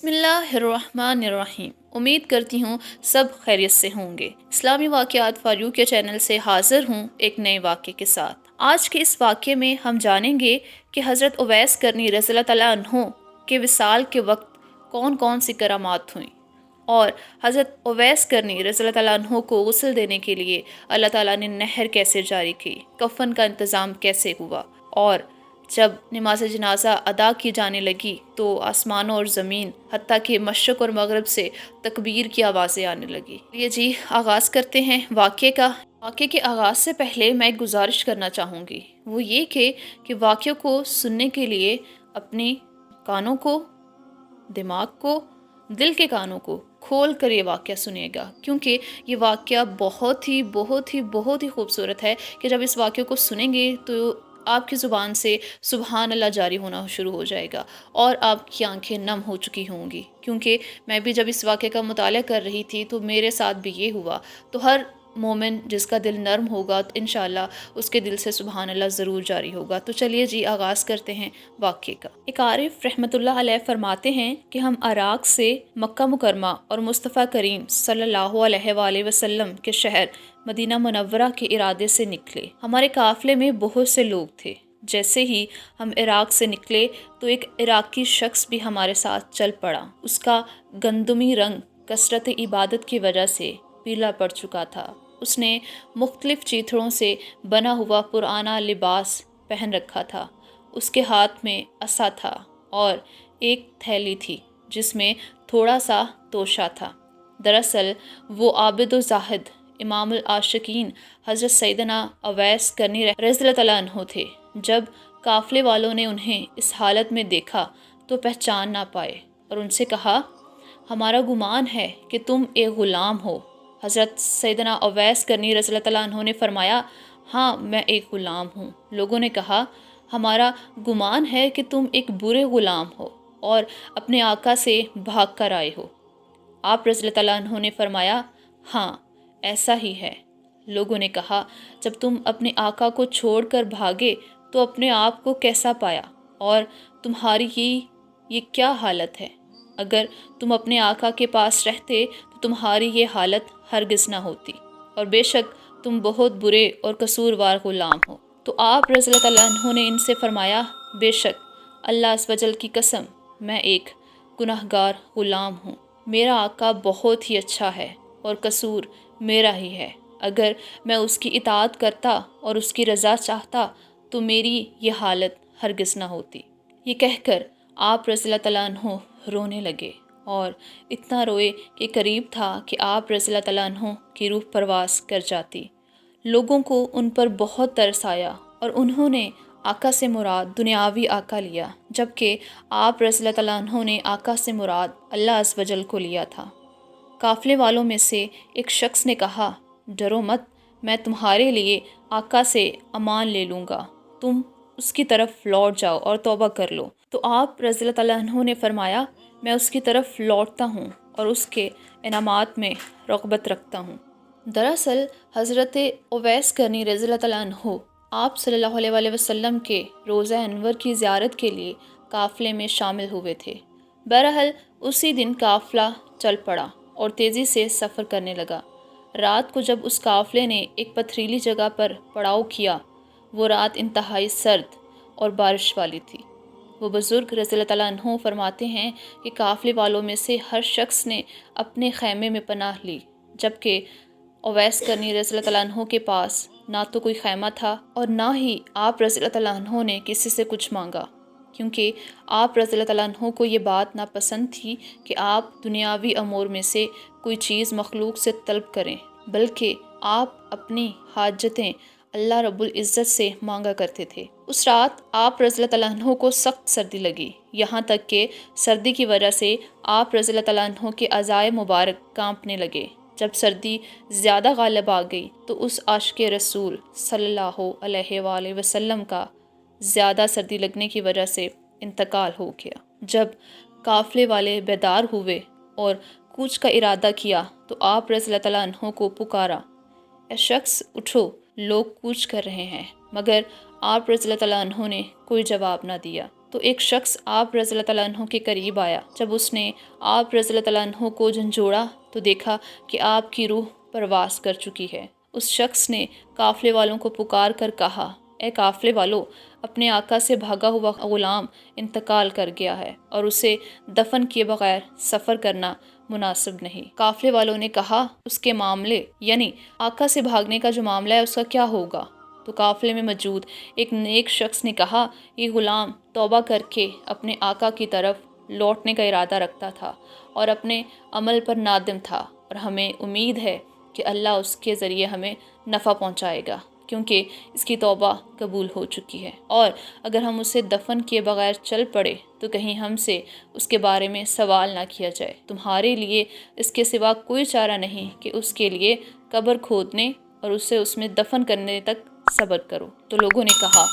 बिस्मिल्लाहिर्रहमानिर्रहीम। उम्मीद करती हूँ सब खैरियत से होंगे। इस्लामी वाक़यात फॉर यू के चैनल से हाज़िर हूँ एक नए वाक़े के साथ। आज के इस वाक़े में हम जानेंगे कि हज़रत उवैस करनी रज़ियल्लाहु तआला अन्हु के विसाल के वक्त कौन कौन सी करामात हुई और हज़रत उवैस करनी रज़ियल्लाहु तआला अन्हु को गुस्ल देने के लिए अल्लाह ताला ने नहर कैसे जारी की, कफ़न का इंतज़ाम कैसे हुआ और जब नमाज जनाजा अदा की जाने लगी तो आसमानों और ज़मीन हत्ता कि मशरक़ और मगरब से तकबीर की आवाज़ें आने लगी। ये जी आगाज़ करते हैं वाक़े का। वाक़े के आगाज़ से पहले मैं एक गुजारिश करना चाहूँगी, वो ये कि वाक़े को सुनने के लिए अपने कानों को, दिमाग को, दिल के कानों को खोल कर ये वाक़या सुनिएगा, क्योंकि ये वाक़या बहुत ही खूबसूरत है कि जब इस वाक़े को सुनेंगे तो आपकी ज़ुबान से सुबहान अल्लाह जारी होना शुरू हो जाएगा और आपकी आंखें नम हो चुकी होंगी। क्योंकि मैं भी जब इस वाक़े का मुताला कर रही थी तो मेरे साथ भी ये हुआ। तो हर मोमिन जिसका दिल नर्म होगा तो इंशाअल्लाह उसके दिल से सुबहान अल्लाह ज़रूर जारी होगा। तो चलिए जी आगाज़ करते हैं वाक़े का। एक आरिफ रहमतुल्लाह अलैह फरमाते हैं कि हम इराक़ से मक्का मुकरमा और मुस्तफ़ा करीम सल्लल्लाहु अलैहि वसल्लम के शहर मदीना मुनव्वरा के इरादे से निकले। हमारे काफ़िले में बहुत से लोग थे। जैसे ही हम इराक़ से निकले तो एक इराक़ी शख्स भी हमारे साथ चल पड़ा। उसका गंदमी रंग कसरत इबादत की वजह से पीला पड़ चुका था। उसने मुख्तलिफ चीथड़ों से बना हुआ पुराना लिबास पहन रखा था। उसके हाथ में असा था और एक थैली थी जिसमें थोड़ा सा तोशा था। दरअसल वो आबिद व ज़ाहिद इमामुल आशिकीन हज़रत सैयदना उवैस करनी रज़ियल्लाहु तआला अन्हु थे। जब काफ़िले वालों ने उन्हें इस हालत में देखा तो पहचान ना पाए और उनसे कहा, हमारा गुमान है कि तुम एक ग़ुलाम हो। हज़रत सैयदना उवैस करनी रज़ियल्लाहु तआला अन्हु ने फरमाया, हाँ मैं एक ग़ुलाम हूँ। लोगों ने कहा, हमारा गुमान है कि तुम एक बुरे ग़ुलाम हो और अपने आका से भाग कर आए हो। आप रज़ियल्लाहु तआला अन्हु ने फरमाया, हाँ ऐसा ही है। लोगों ने कहा, जब तुम अपने आका को छोड़कर भागे तो अपने आप को कैसा पाया और तुम्हारी ये क्या हालत है? अगर तुम अपने आका के पास रहते तो तुम्हारी ये हालत हरगिज़ ना होती और बेशक तुम बहुत बुरे और कसूरवार ग़ुलाम हो। तो आप रज़ियल्लाहु तआला अन्हु ने इनसे फरमाया, बेशक अल्लाह अज़्ज़वजल की कसम मैं एक गुनहगार ग़ुलाम हूँ। मेरा आका बहुत ही अच्छा है और कसूर मेरा ही है। अगर मैं उसकी इताअत करता और उसकी रज़ा चाहता तो मेरी ये हालत हरगिज़ ना होती। ये कहकर आप रज़ियल्लाहु तआला अन्हु रोने लगे और इतना रोए कि करीब था कि आप रज़ियल्लाहु तआला अन्हु की रूह परवास कर जाती। लोगों को उन पर बहुत तरस आया और उन्होंने आका से मुराद दुनियावी आका लिया, जबकि आप रज़ियल्लाहु तआला अन्हु ने आका से मुराद अल्लाह अज़्ज़वजल को लिया था। काफ़िले वालों में से एक शख्स ने कहा, डरो मत, मैं तुम्हारे लिए आका से अमान ले लूँगा, तुम उसकी तरफ लौट जाओ और तौबा कर लो। तो आप रज़ियल्लाहु तआला अन्हु ने फरमाया, मैं उसकी तरफ लौटता हूँ और उसके इनामात में रग़बत रखता हूँ। दरअसल हज़रत उवैस करनी रज़ियल्लाहु तआला अन्हु आप सल्लल्लाहु अलैहि वसल्लम के रोज़ा अनवर की ज़ियारत के लिए काफ़िले में शामिल हुए थे। बहरहाल उसी दिन काफ़िला चल पड़ा और तेज़ी से सफ़र करने लगा। रात को जब उस काफ़िले ने एक पथरीली जगह पर पड़ाव किया, वो रात इंतहाई सर्द और बारिश वाली थी। वो बुज़ुर्ग रज़ियल्लाहु तआला अन्हु फरमाते हैं कि काफ़िले वालों में से हर शख्स ने अपने खैमे में पनाह ली, जबकि उवैस करनी रज़ियल्लाहु तआला अन्हु के पास ना तो कोई खैमा था और ना ही आप रज़ियल्लाहु तआला अन्हु ने किसी से कुछ मांगा, क्योंकि आप रज़ियल्लाहु तआला अन्हु को ये बात नापसंद थी कि आप दुनियावी अमूर में से कोई चीज़ मखलूक से तलब करें, बल्कि आप अपनी हाजतें अल्लाह रब्बुल इज़्ज़त से मांगा करते थे। उस रात आप रज़ियल्लाहु तआला अन्हु को सख्त सर्दी लगी, यहाँ तक कि सर्दी की वजह से आप रज़ियल्लाहु तआला अन्हु के अज़ाए मुबारक कांपने लगे। जब सर्दी ज़्यादा गालिब आ गई तो उस आशिक़े रसूल सल्लल्लाहु अलैहि वसल्लम का ज़्यादा सर्दी लगने की वजह से इंतकाल हो गया। जब काफ़िले वाले बेदार हुए और कूच का इरादा किया तो आप रज़ियल्लाहु तआला अन्हु को पुकारा, ए शख्स उठो, लोग कूच कर रहे हैं। मगर आप रज़ियल्लाहु तआला अन्हु ने कोई जवाब ना दिया। تو ایک شخص آپ رضی اللہ تعالیٰ عنہ کے قریب آیا۔ جب اس نے آپ رضی اللہ تعالیٰ عنہ کو جھنجھوڑا تو دیکھا کہ آپ کی روح پرواز کر چکی ہے۔ اس شخص نے قافلے والوں کو پکار کر کہا، اے قافلے والو، اپنے آقا سے بھاگا ہوا غلام انتقال کر گیا ہے اور اسے دفن کیے بغیر سفر کرنا مناسب نہیں۔ قافلے والوں نے کہا، اس کے معاملے یعنی آقا سے بھاگنے کا جو معاملہ ہے اس کا کیا ہوگا؟ تو قافلے میں موجود ایک نیک شخص نے کہا، یہ غلام توبہ کر کے اپنے آقا کی طرف لوٹنے کا ارادہ رکھتا تھا اور اپنے عمل پر نادم تھا، اور ہمیں امید ہے کہ اللہ اس کے ذریعے ہمیں نفع پہنچائے گا، کیونکہ اس کی توبہ قبول ہو چکی ہے، اور اگر ہم اسے دفن کیے بغیر چل پڑے تو کہیں ہم سے اس کے بارے میں سوال نہ کیا جائے۔ تمہارے لیے اس کے سوا کوئی چارہ نہیں کہ اس کے لیے قبر کھودنے اور اسے اس میں دفن کرنے تک صبر کرو۔ تو لوگوں نے کہا،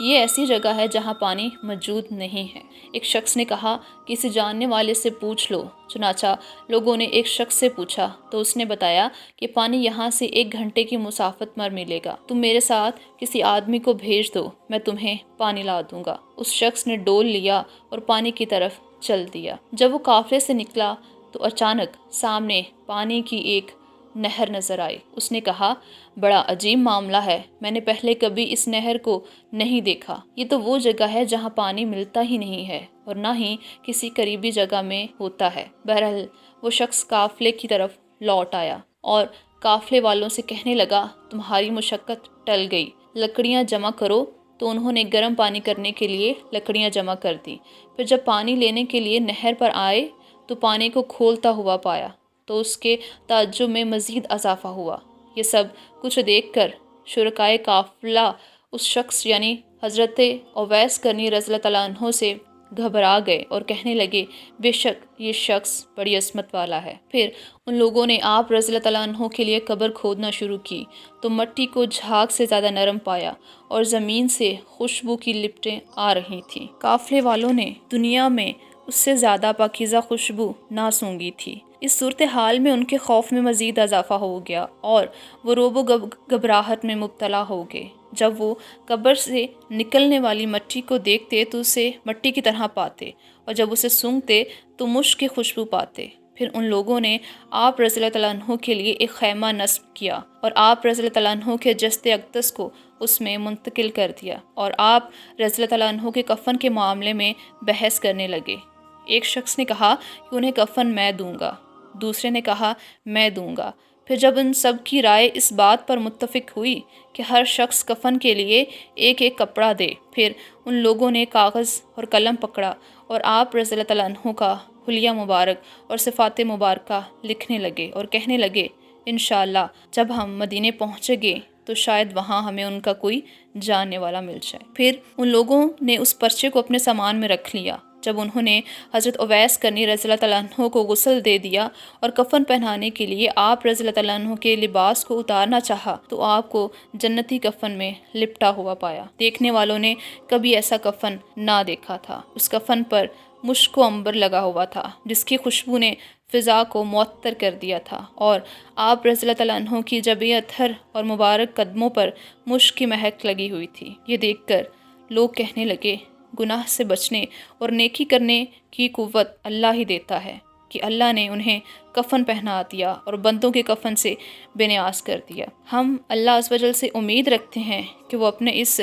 یہ ایسی جگہ ہے جہاں پانی موجود نہیں ہے۔ ایک شخص نے کہا، کسی جاننے والے سے پوچھ لو۔ چنانچہ لوگوں نے ایک شخص سے پوچھا تو اس نے بتایا کہ پانی یہاں سے 1 گھنٹے کی مسافت پر ملے گا، تم میرے ساتھ کسی آدمی کو بھیج دو، میں تمہیں پانی لا دوں گا۔ اس شخص نے ڈول لیا اور پانی کی طرف چل دیا۔ جب وہ قافلے سے نکلا تو اچانک سامنے پانی کی ایک نہر نظر آئی۔ اس نے کہا، بڑا عجیب معاملہ ہے، میں نے پہلے کبھی اس نہر کو نہیں دیکھا۔ یہ تو وہ جگہ ہے جہاں پانی ملتا ہی نہیں ہے اور نہ ہی کسی قریبی جگہ میں ہوتا ہے۔ بہرحال وہ شخص قافلے کی طرف لوٹ آیا اور قافلے والوں سے کہنے لگا، تمہاری مشقت ٹل گئی، لکڑیاں جمع کرو۔ تو انہوں نے گرم پانی کرنے کے لیے لکڑیاں جمع کر دی۔ پھر جب پانی لینے کے لیے نہر پر آئے تو پانی کو کھولتا ہوا پایا تو اس کے تعجب میں مزید اضافہ ہوا۔ یہ سب کچھ دیکھ کر شرکائے قافلہ اس شخص یعنی حضرت اویس کرنی رضی اللہ تعالیٰ عنہ سے گھبرا گئے اور کہنے لگے، بے شک یہ شخص بڑی عصمت والا ہے۔ پھر ان لوگوں نے آپ رضی اللہ تعالیٰ عنہ کے لیے قبر کھودنا شروع کی تو مٹی کو جھاگ سے زیادہ نرم پایا اور زمین سے خوشبو کی لپٹیں آ رہی تھیں۔ قافلے والوں نے دنیا میں اس سے زیادہ پاکیزہ خوشبو نہ سونگھی تھی۔ اس صورتحال میں ان کے خوف میں مزید اضافہ ہو گیا اور وہ رعب و گھبراہٹ میں مبتلا ہو گئے۔ جب وہ قبر سے نکلنے والی مٹی کو دیکھتے تو اسے مٹی کی طرح پاتے، اور جب اسے سونگھتے تو مشک کی خوشبو پاتے۔ پھر ان لوگوں نے آپ رضی اللہ تعالیٰ عنہ کے لیے ایک خیمہ نصب کیا اور آپ رضی اللہ تعالیٰ عنہ کے جسد اقدس کو اس میں منتقل کر دیا، اور آپ رضی اللہ تعالیٰ عنہ کے کفن کے معاملے میں بحث کرنے لگے۔ ایک شخص نے کہا کہ انہیں کفن میں دوں گا، دوسرے نے کہا میں دوں گا۔ پھر جب ان سب کی رائے اس بات پر متفق ہوئی کہ ہر شخص کفن کے لیے ایک ایک کپڑا دے، پھر ان لوگوں نے کاغذ اور قلم پکڑا اور آپ رضی اللہ تعالیٰ عنہ کا حلیہ مبارک اور صفات مبارکہ لکھنے لگے اور کہنے لگے، انشاءاللہ جب ہم مدینے پہنچیں گے تو شاید وہاں ہمیں ان کا کوئی جاننے والا مل جائے۔ پھر ان لوگوں نے اس پرچے کو اپنے سامان میں رکھ لیا۔ جب انہوں نے حضرت اویس کرنی رضی اللہ تعالیٰ عنہ کو غسل دے دیا اور کفن پہنانے کے لیے آپ رضی اللہ تعالیٰ عنہ کے لباس کو اتارنا چاہا تو آپ کو جنتی کفن میں لپٹا ہوا پایا۔ دیکھنے والوں نے کبھی ایسا کفن نہ دیکھا تھا۔ اس کفن پر مشک و عنبر لگا ہوا تھا جس کی خوشبو نے فضا کو معطر کر دیا تھا، اور آپ رضی اللہ تعالیٰ عنہ کی جبہ اطہر اور مبارک قدموں پر مشک کی مہک لگی ہوئی تھی۔ یہ دیکھ کر لوگ کہنے لگے، گناہ سے بچنے اور نیکی کرنے کی قوت اللہ ہی دیتا ہے کہ اللہ نے انہیں کفن پہنا دیا اور بندوں کے کفن سے بے نیاز کر دیا۔ ہم اللہ عز و جل سے امید رکھتے ہیں کہ وہ اپنے اس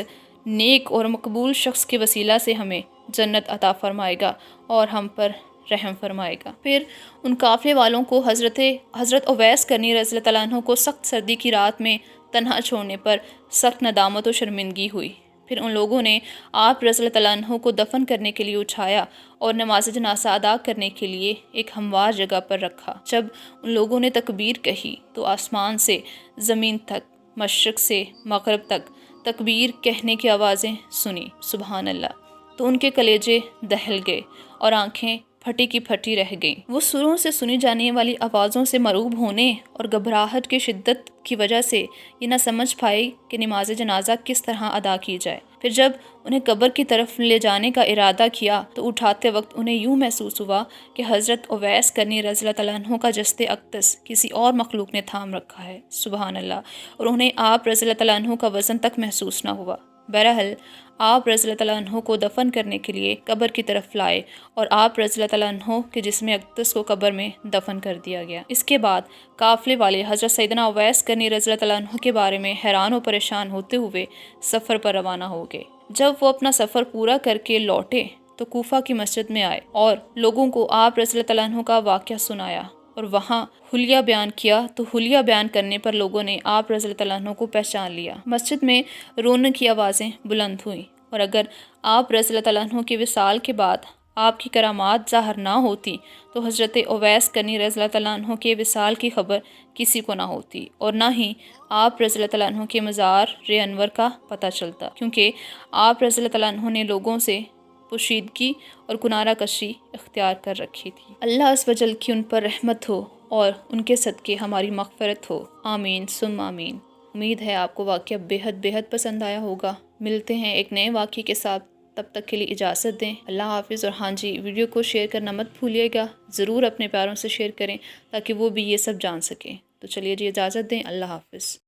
نیک اور مقبول شخص کے وسیلہ سے ہمیں جنت عطا فرمائے گا اور ہم پر رحم فرمائے گا۔ پھر ان قافلے والوں کو حضرت اویس کرنی رضی اللہ تعالیٰ عنہ کو سخت سردی کی رات میں تنہا چھوڑنے پر سخت ندامت و شرمندگی ہوئی۔ پھر ان لوگوں نے آپ رضی اللہ تعالیٰ عنہ کو دفن کرنے کے لیے اٹھایا اور نماز جنازہ ادا کرنے کے لیے ایک ہموار جگہ پر رکھا۔ جب ان لوگوں نے تکبیر کہی تو آسمان سے زمین تک، مشرق سے مغرب تک تکبیر کہنے کی آوازیں سنی۔ سبحان اللہ! تو ان کے کلیجے دہل گئے اور آنکھیں پھٹی کی پھٹی رہ گئیں۔ وہ سروں سے سنی جانے والی آوازوں سے مرعوب ہونے اور گھبراہٹ کی شدت کی وجہ سے یہ نہ سمجھ پائے کہ نماز جنازہ کس طرح ادا کی جائے۔ پھر جب انہیں قبر کی طرف لے جانے کا ارادہ کیا تو اٹھاتے وقت انہیں یوں محسوس ہوا کہ حضرت اویس کرنی رضی اللہ تعالیٰ عنہ کا جسد اقدس کسی اور مخلوق نے تھام رکھا ہے۔ سبحان اللہ! اور انہیں آپ رضی اللہ تعالیٰ عنہ کا وزن تک محسوس نہ ہوا۔ बहरहाल आप रज़ी अल्लाह तआला अन्हो को दफन करने के लिए कब्र की तरफ लाए और आप रज़ी अल्लाह तआला अन्हो के जिस्म अक़दस को कब्र में दफन कर दिया गया। इसके बाद काफ़िले वाले हज़रत सैयदना उवैस करनी रज़ी अल्लाह तआला अन्हो के बारे में हैरान और परेशान होते हुए सफ़र पर रवाना हो गए। जब वो अपना सफ़र पूरा करके लौटे तो कूफा की मस्जिद में आए और लोगों को आप रज़ी अल्लाह तआला अन्हो का वाक़या सुनाया और वहाँ हुलिया बयान किया। तो हुलिया बयान करने पर लोगों ने आप रज़ी अल्लाह तआला अन्हो को पहचान लिया। मस्जिद में रोने की आवाज़ें बुलंद हुई और अगर आप रज़ी अल्लाह तआला अन्हो के विसाल के बाद आपकी करामात ज़ाहिर ना होती तो हज़रत उवैस करनी रज़ी अल्लाह तआला अन्हो के विसाल की खबर किसी को ना होती और ना ही आप रज़ी अल्लाह तआला अन्हो के मज़ार अनवर का पता चलता, क्योंकि आप रज़ी अल्लाह तआला अन्हो ने लोगों से पोशीदगी और कुनारा कशी इख्तियार कर रखी थी। अल्लाह अज़्ज़ व जल की उन पर रहमत हो और उनके सदक़े हमारी मग़फ़िरत हो। आमीन सुम आमीन। उम्मीद है आपको वाक़या बेहद बेहद पसंद आया होगा। मिलते हैं एक नए वाक़े के साथ, तब तक के लिए इजाज़त दें। अल्लाह हाफ़िज़। और हाँ जी, वीडियो को शेयर करना मत भूलिएगा। ज़रूर अपने प्यारों से शेयर करें ताकि वो भी ये सब जान सकें। तो चलिए जी, इजाज़त दें। अल्लाह हाफ़िज़।